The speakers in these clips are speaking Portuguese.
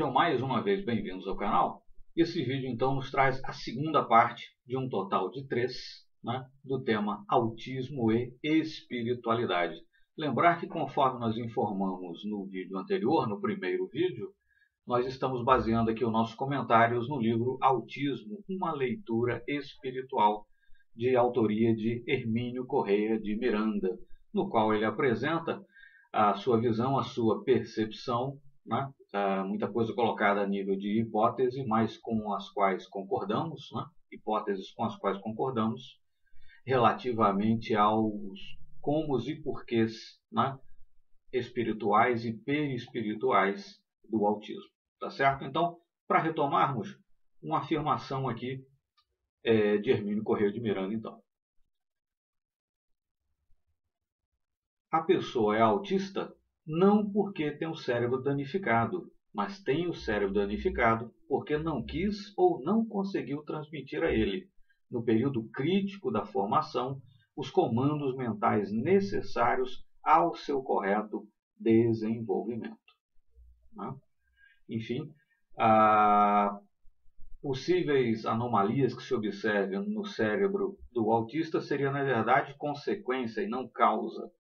Sejam mais uma vez bem-vindos ao canal. Esse vídeo então nos traz a segunda parte de um total de 3, do tema Autismo e Espiritualidade. Lembrar que conforme nós informamos no vídeo anterior, no primeiro vídeo, nós estamos baseando aqui os nossos comentários no livro Autismo, uma leitura espiritual, de autoria de Hermínio Corrêa de Miranda, no qual ele apresenta a sua visão, a sua percepção, muita coisa colocada a nível de hipótese, mas com as quais concordamos, hipóteses com as quais concordamos, relativamente aos comos e porquês espirituais e perispirituais do autismo. Tá certo? Então, para retomarmos, uma afirmação aqui de Hermínio Corrêa de Miranda, então. A pessoa é autista não porque tem o cérebro danificado, mas tem o cérebro danificado porque não quis ou não conseguiu transmitir a ele, no período crítico da formação, os comandos mentais necessários ao seu correto desenvolvimento. Enfim, possíveis anomalias que se observam no cérebro do autista seriam, na verdade, consequência e não causa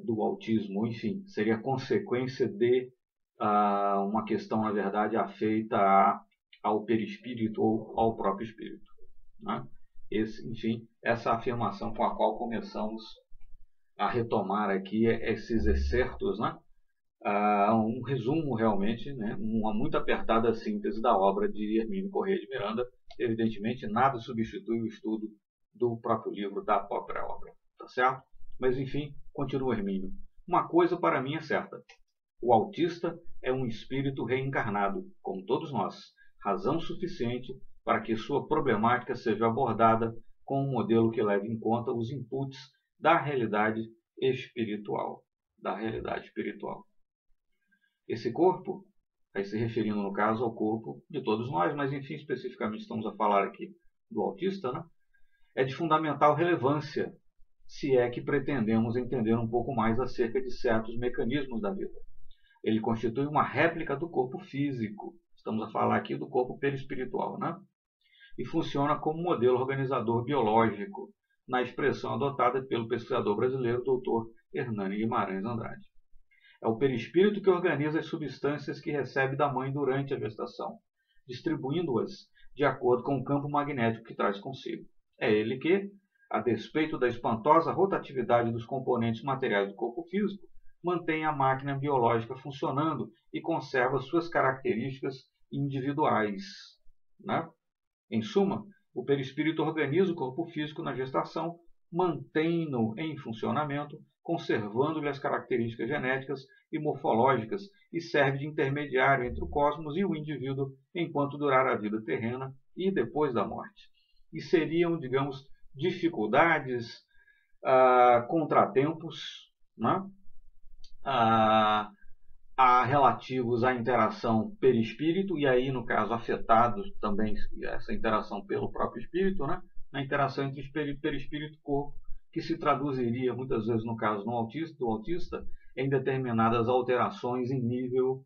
do autismo. Enfim, seria consequência de uma questão, na verdade, afeita ao perispírito ou ao próprio espírito. Enfim, essa afirmação com a qual começamos a retomar aqui esses excertos, um resumo realmente, uma muito apertada síntese da obra de Hermínio Corrêa de Miranda. Evidentemente, nada substitui o estudo do próprio livro, da própria obra, tá certo? Mas enfim, continua Hermínio. Uma coisa para mim é certa: o autista é um espírito reencarnado, como todos nós, razão suficiente para que sua problemática seja abordada com um modelo que leve em conta os inputs da realidade espiritual. Esse corpo, aí se referindo no caso ao corpo de todos nós, mas enfim, especificamente estamos a falar aqui do autista, é de fundamental relevância, se é que pretendemos entender um pouco mais acerca de certos mecanismos da vida. Ele constitui uma réplica do corpo físico, estamos a falar aqui do corpo perispiritual, e funciona como modelo organizador biológico, na expressão adotada pelo pesquisador brasileiro Dr. Hernani Guimarães Andrade. É o perispírito que organiza as substâncias que recebe da mãe durante a gestação, distribuindo-as de acordo com o campo magnético que traz consigo. É ele que, a despeito da espantosa rotatividade dos componentes materiais do corpo físico, mantém a máquina biológica funcionando e conserva suas características individuais. Em suma, o perispírito organiza o corpo físico na gestação, mantém-no em funcionamento, conservando-lhe as características genéticas e morfológicas, e serve de intermediário entre o cosmos e o indivíduo enquanto durar a vida terrena e depois da morte. E seriam, digamos, dificuldades, contratempos, relativos à interação perispírito, e aí, no caso, afetados também essa interação pelo próprio espírito, na interação entre perispírito e corpo, que se traduziria, muitas vezes, no caso do autista, em determinadas alterações em nível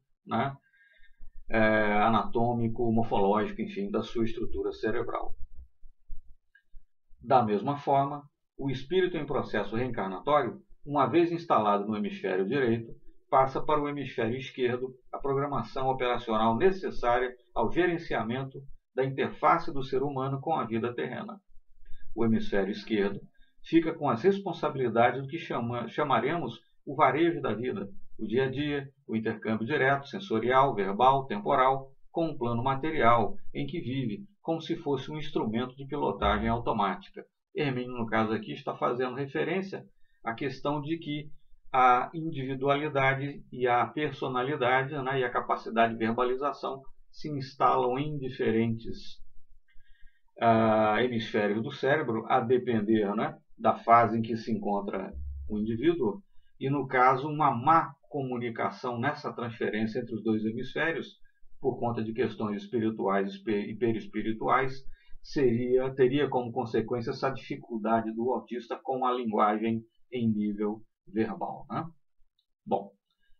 anatômico, morfológico, enfim, da sua estrutura cerebral. Da mesma forma, o espírito em processo reencarnatório, uma vez instalado no hemisfério direito, passa para o hemisfério esquerdo a programação operacional necessária ao gerenciamento da interface do ser humano com a vida terrena. O hemisfério esquerdo fica com as responsabilidades do que chamaremos o varejo da vida, o dia a dia, o intercâmbio direto, sensorial, verbal, temporal, com um plano material em que vive, como se fosse um instrumento de pilotagem automática. Hermínio, no caso aqui, está fazendo referência à questão de que a individualidade e a personalidade e a capacidade de verbalização se instalam em diferentes hemisférios do cérebro, a depender da fase em que se encontra o indivíduo, e no caso uma má comunicação nessa transferência entre os dois hemisférios, por conta de questões espirituais e perispirituais, teria como consequência essa dificuldade do autista com a linguagem em nível verbal. Bom,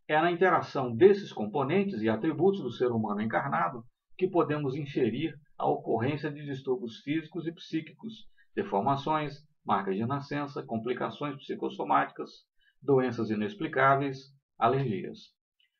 É na interação desses componentes e atributos do ser humano encarnado que podemos inferir a ocorrência de distúrbios físicos e psíquicos, deformações, marcas de nascença, complicações psicossomáticas, doenças inexplicáveis, alergias.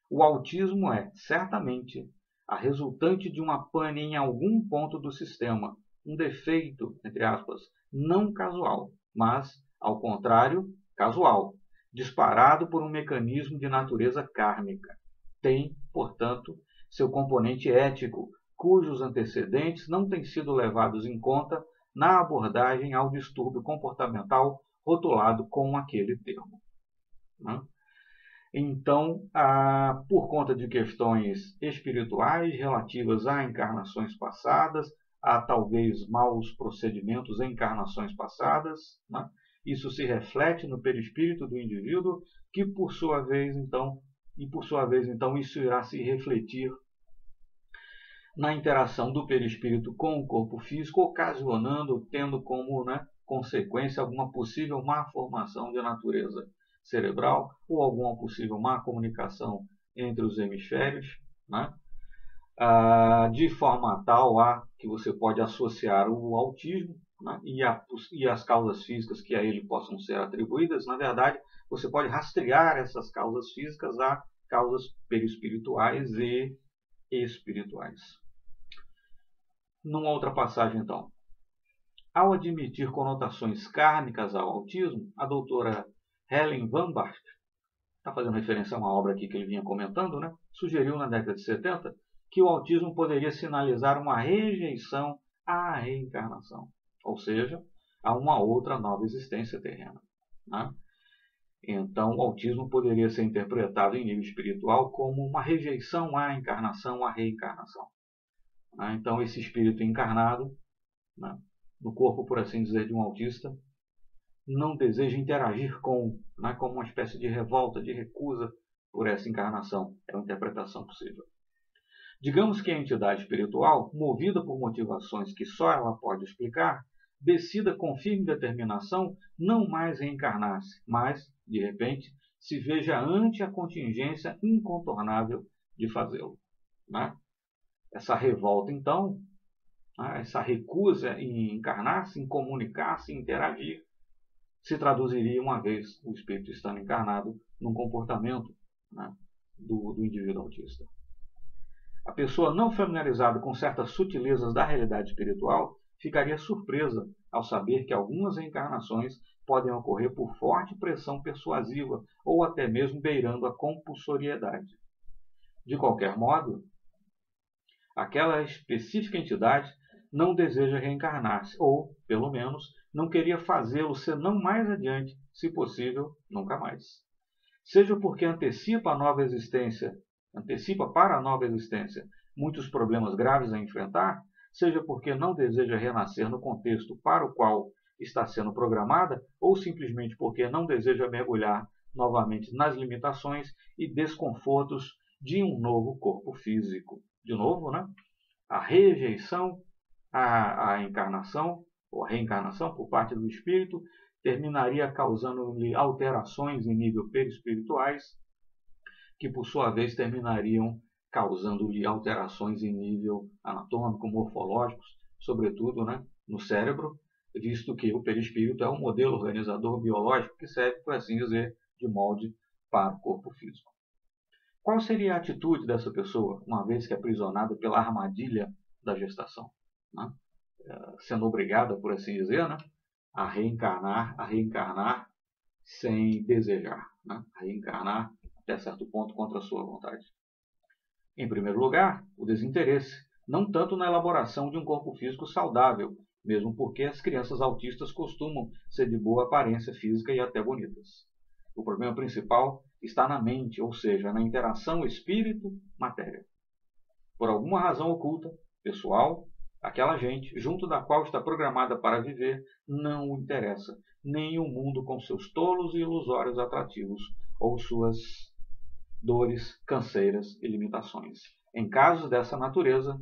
O autismo é, certamente, a resultante de uma pane em algum ponto do sistema, um defeito, entre aspas, não casual, mas, ao contrário, casual, disparado por um mecanismo de natureza kármica. Tem, portanto, seu componente ético, cujos antecedentes não têm sido levados em conta na abordagem ao distúrbio comportamental rotulado com aquele termo. Então, por conta de questões espirituais relativas a encarnações passadas, a talvez maus procedimentos em encarnações passadas, isso se reflete no perispírito do indivíduo, que por sua vez, então, isso irá se refletir na interação do perispírito com o corpo físico, ocasionando, tendo como consequência alguma possível má formação de natureza cerebral ou alguma possível má comunicação entre os hemisférios, de forma tal que você pode associar o autismo e as causas físicas que a ele possam ser atribuídas. Na verdade, você pode rastrear essas causas físicas a causas perispirituais e espirituais. Numa outra passagem, então. Ao admitir conotações kármicas ao autismo, a doutora Helen Van Bart, está fazendo referência a uma obra aqui que ele vinha comentando, sugeriu na década de 70 que o autismo poderia sinalizar uma rejeição à reencarnação, ou seja, a uma outra nova existência terrena. Então, o autismo poderia ser interpretado em nível espiritual como uma rejeição à encarnação, à reencarnação. Então, esse espírito encarnado, no corpo, por assim dizer, de um autista, não deseja interagir como uma espécie de revolta, de recusa por essa encarnação. É uma interpretação possível. Digamos que a entidade espiritual, movida por motivações que só ela pode explicar, decida com firme determinação não mais reencarnar-se, mas, de repente, se veja ante a contingência incontornável de fazê-lo. Essa revolta, então, essa recusa em encarnar-se, em comunicar-se, em interagir, se traduziria, uma vez o espírito estando encarnado, num comportamento do indivíduo autista. A pessoa não familiarizada com certas sutilezas da realidade espiritual ficaria surpresa ao saber que algumas reencarnações podem ocorrer por forte pressão persuasiva ou até mesmo beirando a compulsoriedade. De qualquer modo, aquela específica entidade não deseja reencarnar-se, ou, pelo menos, não queria fazê-lo senão mais adiante, se possível, nunca mais. Seja porque antecipa para a nova existência muitos problemas graves a enfrentar, seja porque não deseja renascer no contexto para o qual está sendo programada, ou simplesmente porque não deseja mergulhar novamente nas limitações e desconfortos de um novo corpo físico. De novo, a rejeição à encarnação, ou a reencarnação por parte do espírito, terminaria causando-lhe alterações em nível perispirituais, que por sua vez terminariam causando-lhe alterações em nível anatômico, morfológicos, sobretudo no cérebro, visto que o perispírito é um modelo organizador biológico que serve, por assim dizer, de molde para o corpo físico. Qual seria a atitude dessa pessoa, uma vez que é aprisionada pela armadilha da gestação? Sendo obrigada, por assim dizer, a reencarnar sem desejar, a reencarnar até certo ponto contra a sua vontade. Em primeiro lugar, o desinteresse, não tanto na elaboração de um corpo físico saudável, mesmo porque as crianças autistas costumam ser de boa aparência física e até bonitas. O problema principal está na mente, ou seja, na interação espírito-matéria. Por alguma razão oculta, pessoal, aquela gente, junto da qual está programada para viver, não o interessa, nem o mundo com seus tolos e ilusórios atrativos, ou suas dores, canseiras e limitações. Em casos dessa natureza,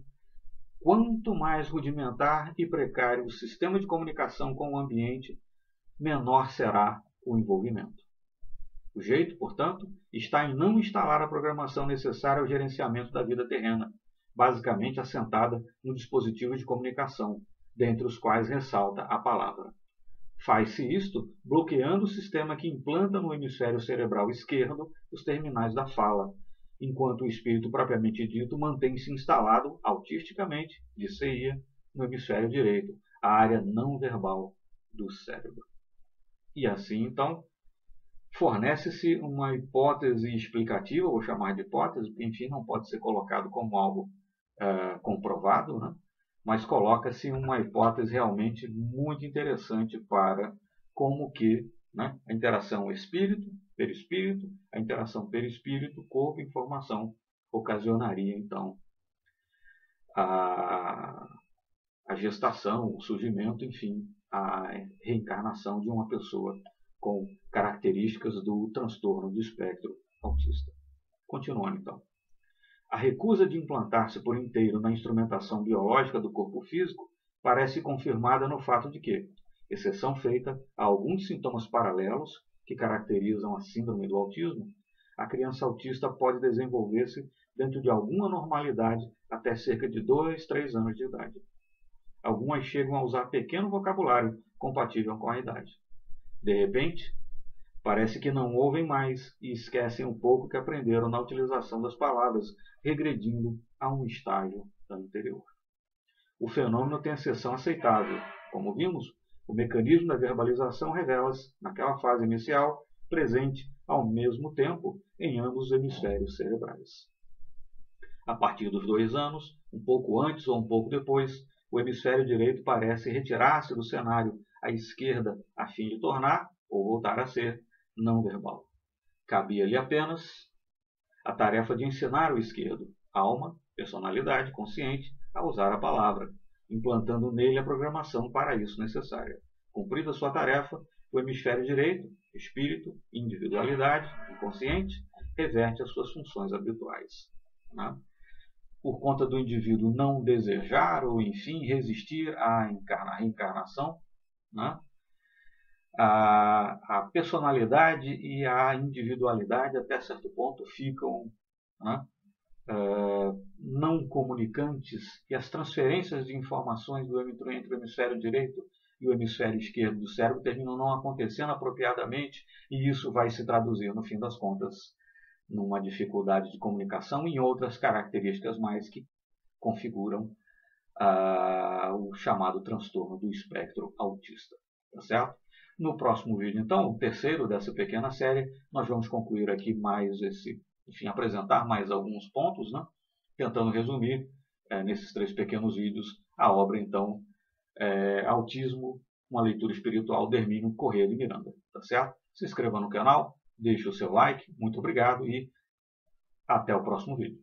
quanto mais rudimentar e precário o sistema de comunicação com o ambiente, menor será o envolvimento. O jeito, portanto, está em não instalar a programação necessária ao gerenciamento da vida terrena, basicamente assentada no dispositivo de comunicação, dentre os quais ressalta a palavra. Faz-se isto bloqueando o sistema que implanta no hemisfério cerebral esquerdo os terminais da fala, enquanto o espírito propriamente dito mantém-se instalado autisticamente, dir-se-ia, no hemisfério direito, a área não verbal do cérebro. E assim, então, fornece-se uma hipótese explicativa, vou chamar de hipótese, porque, enfim, não pode ser colocado como algo comprovado, né? Mas coloca-se uma hipótese realmente muito interessante para como que, né, a interação espírito-perispírito, a interação perispírito, corpo e informação ocasionaria, então, a gestação, o surgimento, enfim, a reencarnação de uma pessoa com características do transtorno do espectro autista. Continuando, então. A recusa de implantar-se por inteiro na instrumentação biológica do corpo físico parece confirmada no fato de que, exceção feita a alguns sintomas paralelos que caracterizam a síndrome do autismo, a criança autista pode desenvolver-se dentro de alguma normalidade até cerca de 2, 3 anos de idade. Algumas chegam a usar pequeno vocabulário compatível com a idade. De repente, parece que não ouvem mais e esquecem um pouco que aprenderam na utilização das palavras, regredindo a um estágio anterior. O fenômeno tem a seção aceitável. Como vimos, o mecanismo da verbalização revela-se, naquela fase inicial, presente ao mesmo tempo em ambos os hemisférios cerebrais. A partir dos 2 anos, um pouco antes ou um pouco depois, o hemisfério direito parece retirar-se do cenário à esquerda a fim de tornar, ou voltar a ser, não verbal. Cabia-lhe apenas a tarefa de ensinar o esquerdo, alma, personalidade consciente, a usar a palavra, implantando nele a programação para isso necessária. Cumprida sua tarefa, o hemisfério direito, espírito, individualidade, inconsciente, reverte as suas funções habituais. Né? Por conta do indivíduo não desejar ou, enfim, resistir à reencarnação, né? A personalidade e a individualidade, até certo ponto, ficam, né, não comunicantes, e as transferências de informações entre o hemisfério direito e o hemisfério esquerdo do cérebro terminam não acontecendo apropriadamente, e isso vai se traduzir, no fim das contas, numa dificuldade de comunicação e em outras características mais que configuram o chamado transtorno do espectro autista. Tá certo? No próximo vídeo, então, o terceiro dessa pequena série, nós vamos concluir aqui mais apresentar mais alguns pontos, né? Tentando resumir nesses 3 pequenos vídeos a obra, então, Autismo, uma leitura espiritual, de Hermínio Corrêa de Miranda. Tá certo? Se inscreva no canal, deixe o seu like, muito obrigado e até o próximo vídeo.